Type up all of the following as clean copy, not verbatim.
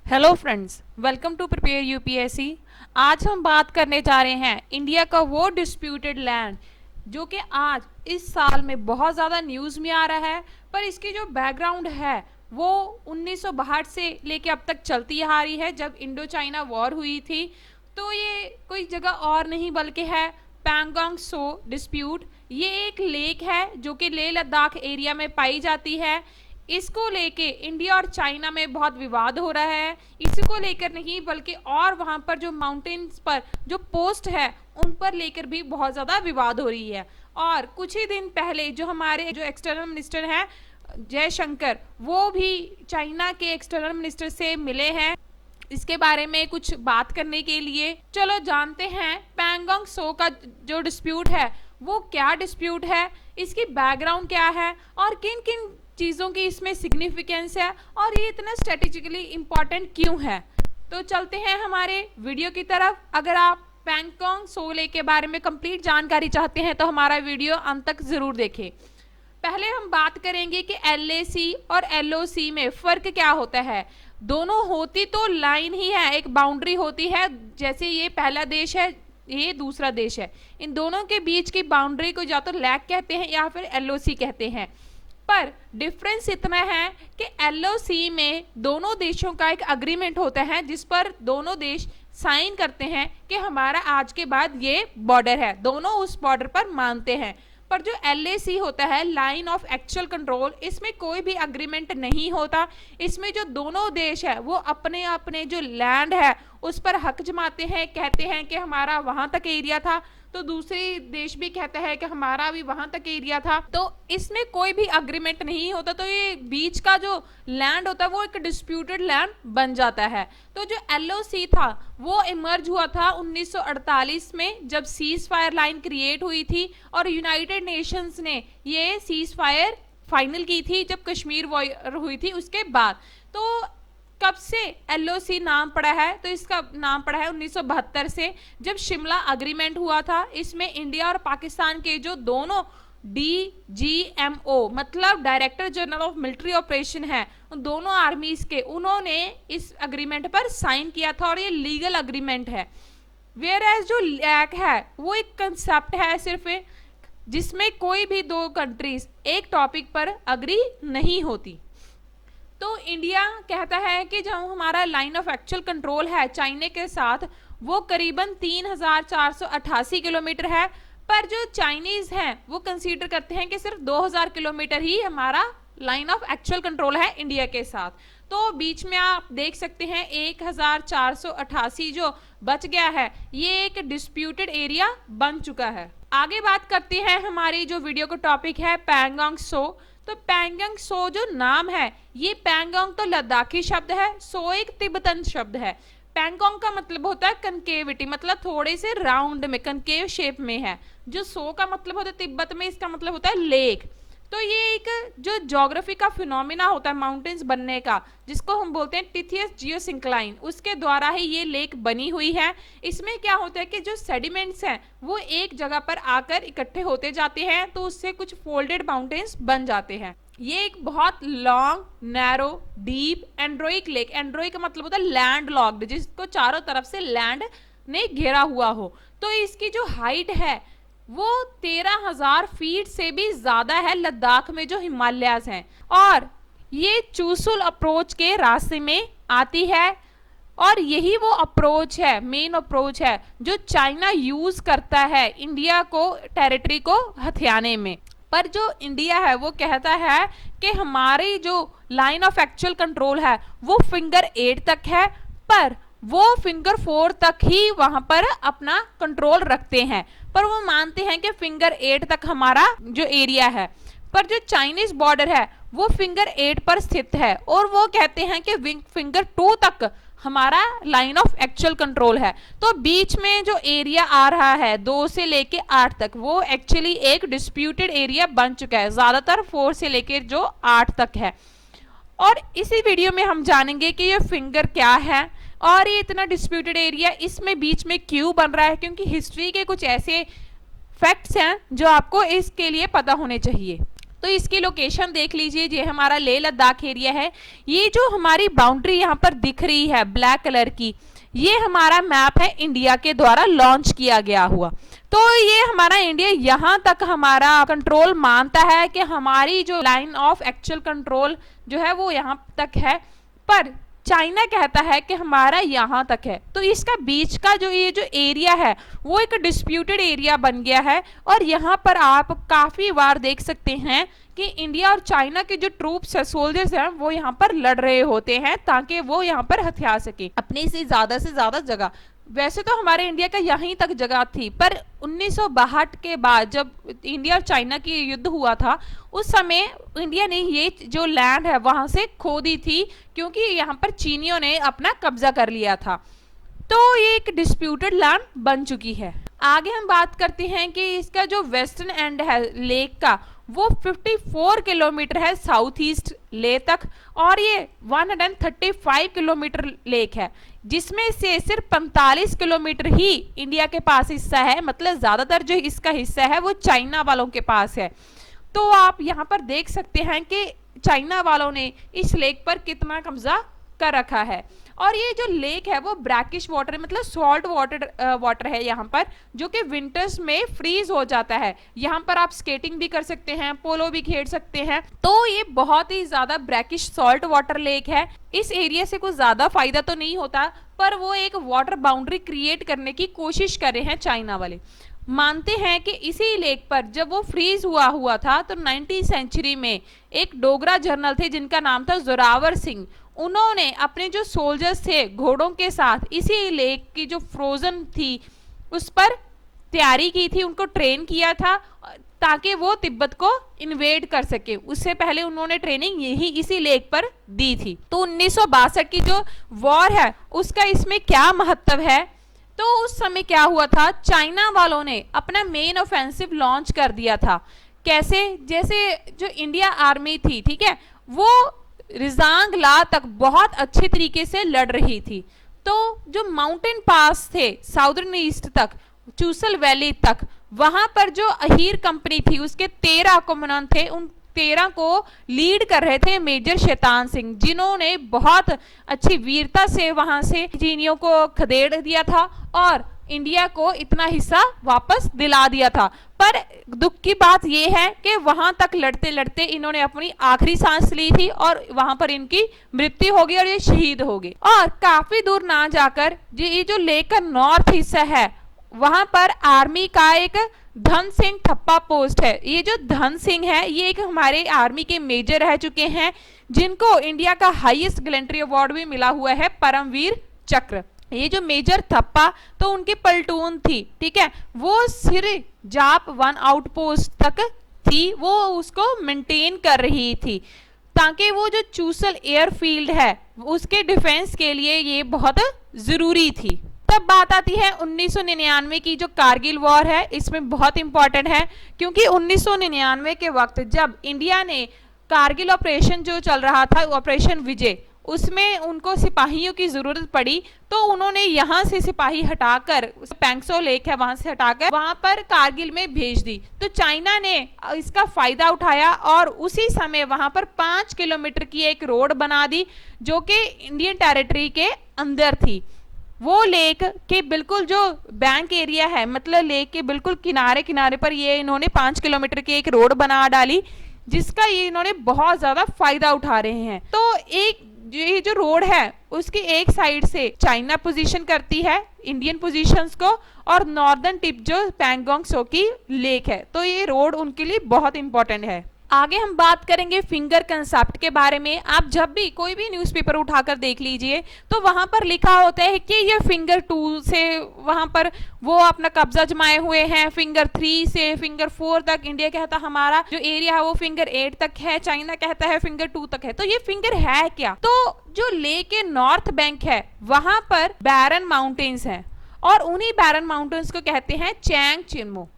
Hello friends, welcome to prepare UPSC. आज हम बात करने जा रहे हैं इंडिया का वो डिस्प्यूटेड लैंड जो कि आज इस साल में बहुत ज़्यादा न्यूज़ में आ रहा है। पर इसकी जो बैकग्राउंड है वो 1962 से लेके अब तक चलती आ रही है, जब इंडो चाइना वॉर हुई थी। तो ये कोई जगह और नहीं बल्कि है पैंगोंग सो डिस्प्यूट। ये एक लेक है जो कि लेह लद्दाख एरिया में पाई जाती है। इसको लेके इंडिया और चाइना में बहुत विवाद हो रहा है। इसको लेकर नहीं बल्कि और वहां पर जो माउंटेन्स पर जो पोस्ट है उन पर लेकर भी बहुत ज़्यादा विवाद हो रही है। और कुछ ही दिन पहले जो हमारे जो एक्सटर्नल मिनिस्टर हैं जयशंकर, वो भी चाइना के एक्सटर्नल मिनिस्टर से मिले हैं इसके बारे में कुछ बात करने के लिए। चलो जानते हैं पैंगोंग सो का जो डिस्प्यूट है वो क्या डिस्प्यूट है, इसकी बैकग्राउंड क्या है और किन किन चीज़ों की इसमें सिग्निफिकेंस है और ये इतना स्ट्रेटेजिकली इम्पॉर्टेंट क्यों है। तो चलते हैं हमारे वीडियो की तरफ। अगर आप पैंगोंग सो लेक के बारे में कंप्लीट जानकारी चाहते हैं तो हमारा वीडियो अंत तक ज़रूर देखें। पहले हम बात करेंगे कि LAC और LOC में फ़र्क क्या होता है। दोनों होती तो लाइन ही है, एक बाउंड्री होती है, जैसे ये पहला देश है ये दूसरा देश है। इन दोनों के बीच की बाउंड्री को या तो लैक कहते हैं या फिर LOC कहते हैं। पर डिफरेंस इतना है कि LOC में दोनों देशों का एक अग्रीमेंट होता है जिस पर दोनों देश साइन करते हैं कि हमारा आज के बाद ये बॉर्डर है, दोनों उस बॉर्डर पर मानते हैं। पर जो LAC होता है लाइन ऑफ एक्चुअल कंट्रोल, इसमें कोई भी अग्रीमेंट नहीं होता। इसमें जो दोनों देश है वो अपने अपने जो लैंड है उस पर हक जमाते हैं, कहते हैं कि हमारा वहां तक एरिया था, तो दूसरी देश भी कहता है कि हमारा भी वहां तक एरिया था। तो इसमें कोई भी अग्रीमेंट नहीं होता, तो ये बीच का जो लैंड होता है वो एक डिस्प्यूटेड लैंड बन जाता है। तो जो LOC था वो इमर्ज हुआ था 1948 में, जब सीज फायर लाइन क्रिएट हुई थी और यूनाइटेड नेशंस ने ये सीज फायर फाइनल की थी जब कश्मीर वॉर हुई थी उसके बाद। तो कब से LOC नाम पड़ा है, तो इसका नाम पड़ा है 1972 से, जब शिमला अग्रीमेंट हुआ था। इसमें इंडिया और पाकिस्तान के जो दोनों DGMO मतलब director general of military operation है, उन दोनों आर्मीज के, उन्होंने इस अग्रीमेंट पर साइन किया था और ये लीगल अग्रीमेंट है। वेयर एज जो लैक है वो एक कंसेप्ट है सिर्फ, जिसमें कोई भी दो कंट्रीज एक टॉपिक पर अग्री नहीं होती। तो इंडिया कहता है कि जो हमारा लाइन ऑफ एक्चुअल कंट्रोल है चाइना के साथ वो करीबन 3488 किलोमीटर है। पर जो चाइनीज हैं वो कंसीडर करते हैं कि सिर्फ 2000 किलोमीटर ही हमारा लाइन ऑफ एक्चुअल कंट्रोल है इंडिया के साथ। तो बीच में आप देख सकते हैं 1488 जो बच गया है ये एक डिस्प्यूटेड एरिया बन चुका है। आगे बात करते हैं, हमारी जो वीडियो का टॉपिक है पैंगोंग सो। तो पैंगोंग सो जो नाम है, ये पैंगोंग तो लद्दाखी शब्द है, सो एक तिब्बतन शब्द है। पैंगोंग का मतलब होता है कनकेविटी, मतलब थोड़े से राउंड में कनकेव शेप में है। जो सो का मतलब होता है तिब्बत में, इसका मतलब होता है लेक। तो ये एक जो ज्योग्राफी का फिनोमिना होता है माउंटेन्स बनने का, जिसको हम बोलते हैं टिथियस जियोसिंक्लाइन, उसके द्वारा ही ये लेक बनी हुई है। इसमें क्या होता है कि जो सेडिमेंट्स हैं वो एक जगह पर आकर इकट्ठे होते जाते हैं, तो उससे कुछ फोल्डेड माउंटेन्स बन जाते हैं। ये एक बहुत लॉन्ग, नैरो, डीप, एंड्रोइक लेक, एंड्रोइक का मतलब होता है लैंड लॉक्ड, जिसको चारों तरफ से लैंड ने घेरा हुआ हो। तो इसकी जो हाइट है वो 13,000 फीट से भी ज्यादा है लद्दाख में जो हिमालयाज हैं, और ये चूसुल अप्रोच के रास्ते में आती है। और यही वो अप्रोच है, मेन अप्रोच है जो चाइना यूज करता है इंडिया को टेरिटरी को हथियाने में। पर जो इंडिया है वो कहता है कि हमारी जो लाइन ऑफ एक्चुअल कंट्रोल है वो फिंगर 8 तक है, पर वो फिंगर 4 तक ही वहां पर अपना कंट्रोल रखते हैं। पर वो मानते हैं कि फिंगर 8 तक हमारा जो एरिया है। पर जो चाइनीज बॉर्डर है वो फिंगर 8 पर स्थित है और वो कहते हैं कि फिंगर 2 तक हमारा लाइन ऑफ एक्चुअल कंट्रोल है। तो बीच में जो एरिया आ रहा है 2 से लेके 8 तक वो एक्चुअली एक डिस्प्यूटेड एरिया बन चुका है, ज्यादातर 4 से लेके जो 8 तक है। और इसी वीडियो में हम जानेंगे कि ये फिंगर क्या है और ये इतना डिस्प्यूटेड एरिया इसमें बीच में क्यों बन रहा है, क्योंकि हिस्ट्री के कुछ ऐसे फैक्ट्स हैं जो आपको इसके लिए पता होने चाहिए। तो इसकी लोकेशन देख लीजिए, ये हमारा लेह लद्दाख एरिया है। ये जो हमारी बाउंड्री यहाँ पर दिख रही है ब्लैक कलर की, ये हमारा मैप है इंडिया के द्वारा लॉन्च किया गया हुआ। तो ये हमारा इंडिया यहाँ तक हमारा कंट्रोल मानता है कि हमारी जो लाइन ऑफ एक्चुअल कंट्रोल जो है वो यहाँ तक है, पर चाइना कहता है कि हमारा यहाँ तक है। तो इसका बीच का जो ये जो एरिया है वो एक डिस्प्यूटेड एरिया बन गया है। और यहाँ पर आप काफी बार देख सकते हैं कि इंडिया और चाइना के जो ट्रूप्स है, सोल्जर्स हैं, वो यहाँ पर लड़ रहे होते हैं ताकि वो यहाँ पर हथियार सके अपनी से ज्यादा जगह। वैसे तो हमारे इंडिया का यहीं तक जगह थी, पर 1962 के बाद जब इंडिया और चाइना की युद्ध हुआ था, उस समय इंडिया ने ये जो लैंड है वहां से खो दी थी, क्योंकि यहाँ पर चीनियों ने अपना कब्जा कर लिया था। तो ये एक डिस्प्यूटेड लैंड बन चुकी है। आगे हम बात करते हैं कि इसका जो वेस्टर्न एंड है लेक का, वो 54 किलोमीटर है साउथ ईस्ट लेह तक, और ये 135 किलोमीटर लेक है, जिसमें से सिर्फ 45 किलोमीटर ही इंडिया के पास हिस्सा है। मतलब ज्यादातर जो इसका हिस्सा है वो चाइना वालों के पास है। तो आप यहाँ पर देख सकते हैं कि चाइना वालों ने इस लेक पर कितना कब्जा कर रखा है। और ये जो लेक है वो ब्रैकिश वाटर, मतलब सॉल्ट वाटर है यहाँ पर, जो कि विंटर्स में फ्रीज हो जाता है। यहाँ पर आप स्केटिंग भी कर सकते हैं, पोलो भी खेल सकते हैं। तो ये बहुत ही ज्यादा ब्रैकिश सॉल्ट वाटर लेक है। इस एरिया से कुछ ज्यादा फायदा तो नहीं होता, पर वो एक वाटर बाउंड्री क्रिएट करने की कोशिश कर रहे हैं चाइना वाले। मानते हैं कि इसी लेक पर जब वो फ्रीज हुआ था तो 19वीं सेंचुरी में एक डोगरा जनरल थे जिनका नाम था जोरावर सिंह। उन्होंने अपने जो सोल्जर्स थे घोड़ों के साथ इसी लेक की जो फ्रोजन थी उस पर तैयारी की थी, उनको ट्रेन किया था ताकि वो तिब्बत को इन्वेड कर सके। उससे पहले उन्होंने ट्रेनिंग यही इसी लेक पर दी थी। तो 1962 की जो वॉर है उसका इसमें क्या महत्व है, तो उस समय क्या हुआ था, चाइना वालों ने अपना मेन ऑफेंसिव लॉन्च कर दिया था। कैसे, जैसे जो इंडिया आर्मी थी, ठीक है, वो रिजांग ला तक बहुत अच्छे तरीके से लड़ रही थी। तो जो माउंटेन पास थे साउदर्न ईस्ट तक, चूसल वैली तक, वहां पर जो अहीर कंपनी थी उसके 13 कमांडेंट थे। उन 13 को लीड कर रहे थे मेजर शैतान सिंह, जिन्होंने बहुत अच्छी वीरता से वहां से चीनियों को खदेड़ दिया था और इंडिया को इतना हिस्सा वापस दिला दिया था। पर दुख की बात यह है कि वहां तक लड़ते लड़ते इन्होंने अपनी आखिरी सांस ली थी और वहां पर इनकी मृत्यु हो गई और ये शहीद हो गए। और काफी दूर ना जाकर ये जो लेक का नॉर्थ हिस्सा है वहां पर आर्मी का एक धन सिंह थप्पा पोस्ट है। ये जो धन सिंह है ये एक हमारे आर्मी के मेजर रह चुके हैं, जिनको इंडिया का हाईएस्ट गैलेंट्री अवार्ड भी मिला हुआ है, परमवीर चक्र। ये जो मेजर थप्पा, तो उनकी पल्टून थी, ठीक है, वो सिर जाप 1 आउटपोस्ट तक थी, वो उसको मेंटेन कर रही थी ताकि वो जो चूसल एयरफील्ड है उसके डिफेंस के लिए ये बहुत जरूरी थी। तब बात आती है 1999 की जो कारगिल वॉर है, इसमें बहुत इंपॉर्टेंट है क्योंकि 1999 के वक्त जब इंडिया ने कारगिल ऑपरेशन जो चल रहा था, ऑपरेशन विजय, उसमें उनको सिपाहियों की जरूरत पड़ी, तो उन्होंने यहाँ से सिपाही हटाकर, पैंगसो लेक है वहां से हटाकर वहां पर कारगिल में भेज दी। तो चाइना ने इसका फायदा उठाया और उसी समय वहां पर 5 किलोमीटर की एक रोड बना दी जो कि इंडियन टेरिटरी के अंदर थी। वो लेक के बिल्कुल जो बैंक एरिया है, मतलब लेक के बिल्कुल किनारे किनारे पर ये इन्होंने 5 किलोमीटर की एक रोड बना डाली, जिसका ये इन्होंने बहुत ज्यादा फायदा उठा रहे हैं। तो ये जो रोड है उसकी एक साइड से चाइना पोजीशन करती है इंडियन पोजीशंस को, और नॉर्दर्न टिप जो पैंगोंग त्सो की लेक है, तो ये रोड उनके लिए बहुत इंपॉर्टेंट है। आगे हम बात करेंगे फिंगर कंसेप्ट के बारे में। आप जब भी कोई भी न्यूज़पेपर उठाकर देख लीजिए तो वहां पर लिखा होता है कि ये फिंगर 2 से वहां पर वो अपना कब्जा जमाए हुए हैं, फिंगर 3 से फिंगर 4 तक। इंडिया कहता हमारा जो एरिया है वो फिंगर 8 तक है, चाइना कहता है फिंगर 2 तक है। तो ये फिंगर है क्या? तो जो लेक के नॉर्थ बैंक है वहां पर बैरन माउंटेन्स हैं और उन्हीं बैरन माउंटेन्स को कहते हैं चैंग चिनमो।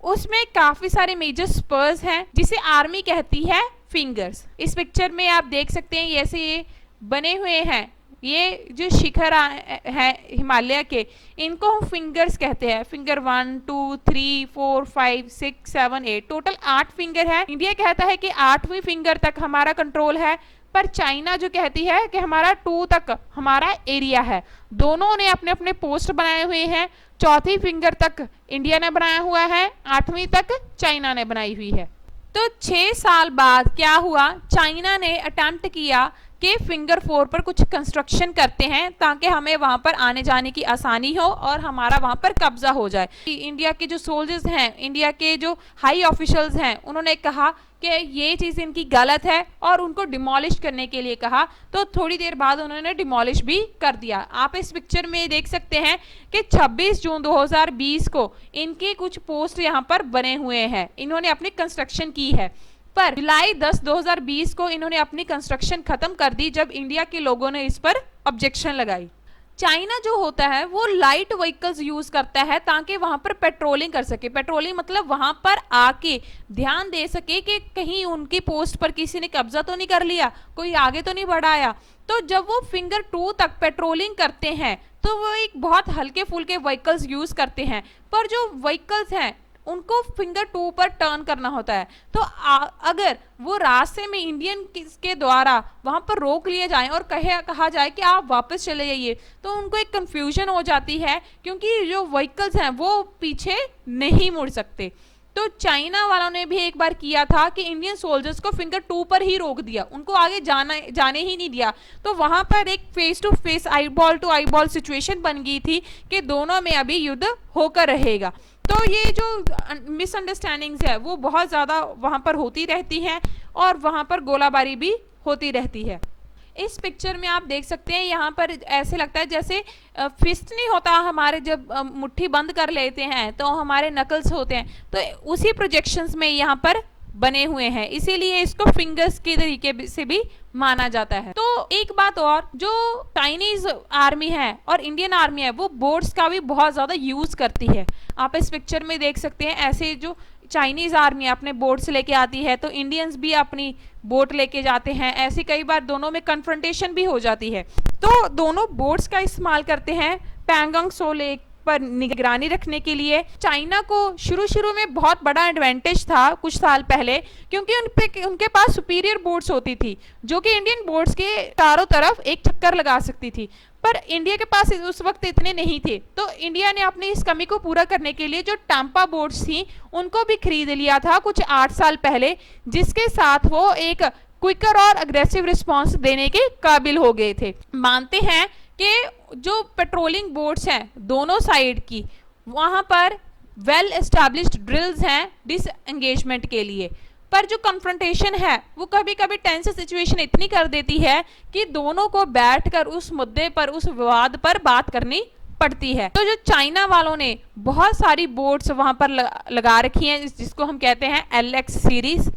उसमें काफी सारे मेजर स्पर्स हैं जिसे आर्मी कहती है फिंगर्स। इस पिक्चर में आप देख सकते हैं ऐसे ये बने हुए हैं, ये जो शिखर है हिमालय के, इनको हम फिंगर्स कहते हैं। फिंगर 1 2 3 4 5 6 7 8, टोटल 8 फिंगर है। इंडिया कहता है कि 8वीं फिंगर तक हमारा कंट्रोल है, पर चाइना जो कहती है कि हमारा 2 तक हमारा एरिया है। दोनों ने अपने अपने पोस्ट बनाए हुए हैं। चौथी फिंगर तक इंडिया ने बनाया हुआ है, 8वीं तक चाइना ने बनाई हुई है। तो 6 साल बाद क्या हुआ, चाइना ने अटेम्प्ट किया कि फिंगर 4 पर कुछ कंस्ट्रक्शन करते हैं ताकि हमें वहां पर आने जाने की आसानी हो और हमारा वहां पर कब्जा हो जाए। इंडिया के जो सोल्जर्स हैं, इंडिया के जो हाई ऑफिशियल्स हैं, उन्होंने कहा कि ये चीज़ इनकी गलत है और उनको डिमोलिश करने के लिए कहा। तो थोड़ी देर बाद उन्होंने डिमोलिश भी कर दिया। आप इस पिक्चर में देख सकते हैं कि 26 जून 2020 को इनके कुछ पोस्ट यहाँ पर बने हुए हैं, इन्होंने अपनी कंस्ट्रक्शन की है। पर जुलाई 10 2020 को इन्होंने अपनी कंस्ट्रक्शन खत्म कर दी जब इंडिया के लोगों ने इस पर ऑब्जेक्शन लगाई। चाइना जो होता है वो लाइट व्हीकल्स यूज करता है ताकि वहां पर पेट्रोलिंग कर सके। पेट्रोलिंग मतलब वहां पर आके ध्यान दे सके कि कहीं उनकी पोस्ट पर किसी ने कब्जा तो नहीं कर लिया, कोई आगे तो नहीं बढ़ाया। तो जब वो फिंगर 2 तक पेट्रोलिंग करते हैं तो वो एक बहुत हल्के फुल्के व्हीकल्स यूज करते हैं, पर जो व्हीकल्स हैं उनको फिंगर 2 पर टर्न करना होता है। तो अगर वो रास्ते में इंडियन के द्वारा वहां पर रोक लिए जाएं और कहा जाए कि आप वापस चले जाइए, तो उनको एक कंफ्यूजन हो जाती है क्योंकि जो व्हीकल्स हैं वो पीछे नहीं मुड़ सकते। तो चाइना वालों ने भी एक बार किया था कि इंडियन सोल्जर्स को फिंगर 2 पर ही रोक दिया, उनको आगे जाने ही नहीं दिया। तो वहां पर एक face to face, eyeball to eyeball situation बन गई थी कि दोनों में अभी युद्ध होकर रहेगा। तो ये जो मिसअंडरस्टैंडिंग्स है वो बहुत ज़्यादा वहाँ पर होती रहती हैं और वहाँ पर गोलाबारी भी होती रहती है। इस पिक्चर में आप देख सकते हैं, यहाँ पर ऐसे लगता है जैसे फिस्ट नहीं होता हमारे, जब मुट्ठी बंद कर लेते हैं तो हमारे नकल्स होते हैं, तो उसी प्रोजेक्शंस में यहाँ पर बने हुए हैं, इसीलिए इसको फिंगर्स के तरीके से भी माना जाता है। तो एक बात और, जो चाइनीज आर्मी है और इंडियन आर्मी है वो बोर्ड्स का भी बहुत ज़्यादा यूज़ करती है। आप इस पिक्चर में देख सकते हैं, ऐसे जो चाइनीज आर्मी अपने बोट्स लेके आती है तो इंडियंस भी अपनी बोट लेके जाते हैं। ऐसे कई बार दोनों में कन्फ्रंटेशन भी हो जाती है। तो दोनों बोट्स का इस्तेमाल करते हैं पैंगोंग त्सो लेक पर निगरानी रखने के लिए। चाइना को शुरू में बहुत बड़ा एडवांटेज था कुछ साल पहले, क्योंकि उनके पास सुपीरियर बोट्स होती थी जो कि इंडियन बोट्स के चारों तरफ एक चक्कर लगा सकती थी, पर इंडिया के पास उस वक्त इतने नहीं थे। तो इंडिया ने अपनी इस कमी को पूरा करने के लिए जो टाम्पा बोट्स थी उनको भी खरीद लिया था कुछ 8 साल पहले, जिसके साथ वो एक क्विकर और अग्रेसिव रिस्पॉन्स देने के काबिल हो गए थे। मानते हैं कि जो पेट्रोलिंग बोट्स हैं दोनों साइड की, वहां पर वेल एस्टैब्लिश्ड ड्रिल्स हैं डिसएंगेजमेंट के लिए, पर जो कन्फ्रंटेशन है वो कभी कभी टेंस सिचुएशन इतनी कर देती है कि दोनों को बैठकर उस मुद्दे पर, उस विवाद पर बात करनी पड़ती है। तो जो चाइना वालों ने बहुत सारी बोट्स वहां पर लगा रखी हैं, जिसको हम कहते हैं LX सीरीज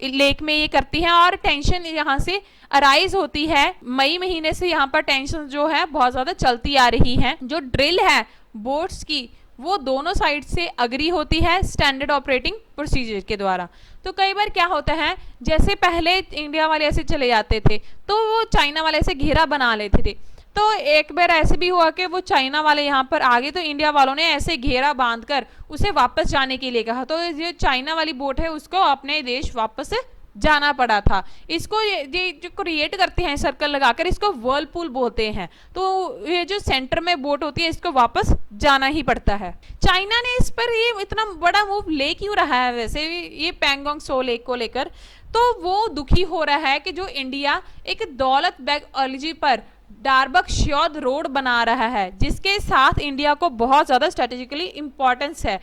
लेक में ये करती हैं, और टेंशन यहाँ से अराइज होती है। मई महीने से यहाँ पर टेंशन जो है बहुत ज़्यादा चलती आ रही है। जो ड्रिल है बोट्स की वो दोनों साइड से अग्री होती है स्टैंडर्ड ऑपरेटिंग प्रोसीजर के द्वारा। तो कई बार क्या होता है, जैसे पहले इंडिया वाले ऐसे चले जाते थे तो वो चाइना वाले ऐसे घेरा बना लेते थे। तो एक बार ऐसे भी हुआ कि वो चाइना वाले यहाँ पर आ गए तो इंडिया वालों ने ऐसे घेरा बांधकर उसे वापस जाने के लिए कहा। तो ये चाइना वाली बोट है उसको अपने देश वापस जाना पड़ा था। इसको ये जो क्रिएट करते हैं सर्कल लगाकर, इसको वर्लपूल बोलते हैं। तो ये जो सेंटर में बोट होती है इसको वापस जाना ही पड़ता है। चाइना ने इस पर ये इतना बड़ा मूव ले क्यों रहा है वैसे ये पैंगोंग त्सो लेक को लेकर? तो वो दुखी हो रहा है कि जो इंडिया एक दौलत बेग ओलिजी पर डारबक श्योद रोड बना रहा है, जिसके साथ इंडिया को बहुत ज़्यादा स्ट्रेटेजिकली इंपॉर्टेंस है।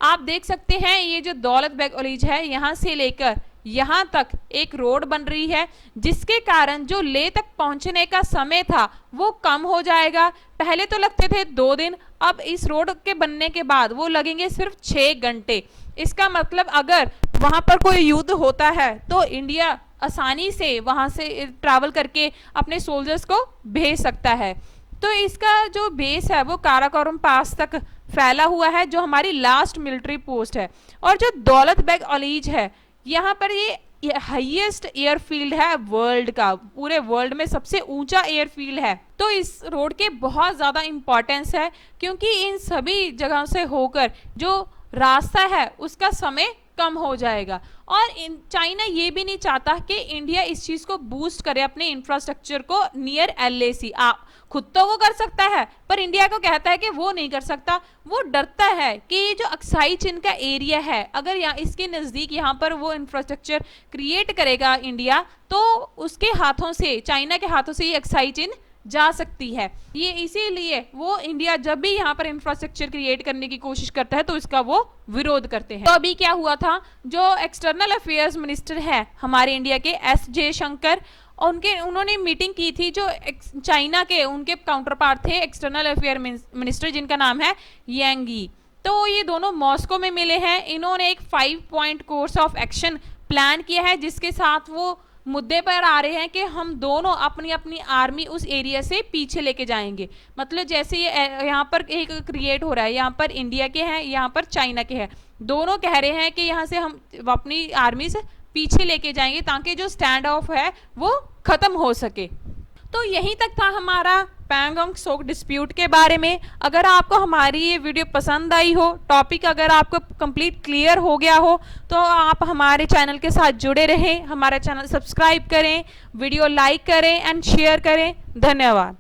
आप देख सकते हैं ये जो दौलत बेग ओलिज है यहाँ से लेकर यहाँ तक एक रोड बन रही है, जिसके कारण जो ले तक पहुंचने का समय था वो कम हो जाएगा। पहले तो लगते थे 2 दिन, अब इस रोड के बनने के बाद वो लगेंगे सिर्फ 6 घंटे। इसका मतलब अगर वहां पर कोई युद्ध होता है तो इंडिया आसानी से वहां से ट्रैवल करके अपने सोल्जर्स को भेज सकता है। तो इसका जो बेस है वो काराकोरम पास तक फैला हुआ है, जो हमारी लास्ट मिलिट्री पोस्ट है। और जो दौलत बेग ओलिज है यहाँ पर ये हाईएस्ट एयरफील्ड है वर्ल्ड का, पूरे वर्ल्ड में सबसे ऊंचा एयरफील्ड है। तो इस रोड के बहुत ज़्यादा इम्पोर्टेंस है, क्योंकि इन सभी जगहों से होकर जो रास्ता है उसका समय कम हो जाएगा। और चाइना ये भी नहीं चाहता कि इंडिया इस चीज़ को बूस्ट करे अपने इंफ्रास्ट्रक्चर को नियर LAC। खुद तो वो कर सकता है, पर इंडिया को कहता है कि वो नहीं कर सकता। वो डरता है कि ये जो अक्साई चीन का एरिया है, अगर यहाँ इसके नज़दीक यहाँ पर वो इंफ्रास्ट्रक्चर क्रिएट करेगा इंडिया, तो उसके हाथों से, चाइना के हाथों से ये अक्साई चीन जा सकती है। ये इसीलिए वो इंडिया जब भी यहाँ पर इंफ्रास्ट्रक्चर क्रिएट करने की कोशिश करता है तो इसका वो विरोध करते हैं। तो अभी क्या हुआ था, जो एक्सटर्नल अफेयर्स मिनिस्टर है हमारे इंडिया के S जयशंकर, उन्होंने मीटिंग की थी जो चाइना के उनके काउंटर पार्ट थे एक्सटर्नल अफेयर मिनिस्टर, जिनका नाम है यांग यी। तो ये दोनों मॉस्को में मिले हैं। इन्होंने एक 5 point course of action plan किया है, जिसके साथ वो मुद्दे पर आ रहे हैं कि हम दोनों अपनी अपनी आर्मी उस एरिया से पीछे लेके जाएंगे। मतलब जैसे ये यहाँ पर एक क्रिएट हो रहा है, यहाँ पर इंडिया के हैं, यहाँ पर चाइना के हैं, दोनों कह रहे हैं कि यहाँ से हम अपनी आर्मी से पीछे लेके जाएंगे ताकि जो स्टैंड ऑफ है वो खत्म हो सके। तो यहीं तक था हमारा पैंगोंग त्सो डिस्प्यूट के बारे में। अगर आपको हमारी ये वीडियो पसंद आई हो, टॉपिक अगर आपको कंप्लीट क्लियर हो गया हो, तो आप हमारे चैनल के साथ जुड़े रहें, हमारा चैनल सब्सक्राइब करें, वीडियो लाइक करें एंड शेयर करें। धन्यवाद।